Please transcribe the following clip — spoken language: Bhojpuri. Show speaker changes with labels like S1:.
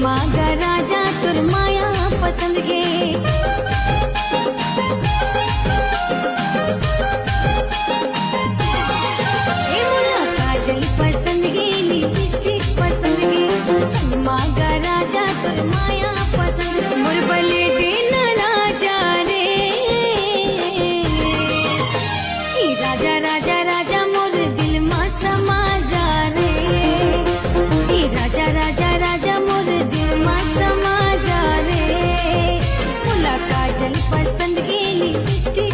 S1: मागा राजा तुर माया पसंद गे काजल पसंद गे लिपस्टिक पसंद गे संग मागा राजा तुर माया पसंद मुरबले दिन राजा रे राजा राजा राजा मोर दिल मा समा जा रे राजा राजा राजा मोर दिल मा समा जा रे मुला काजल पसंद गे लिपस्टिक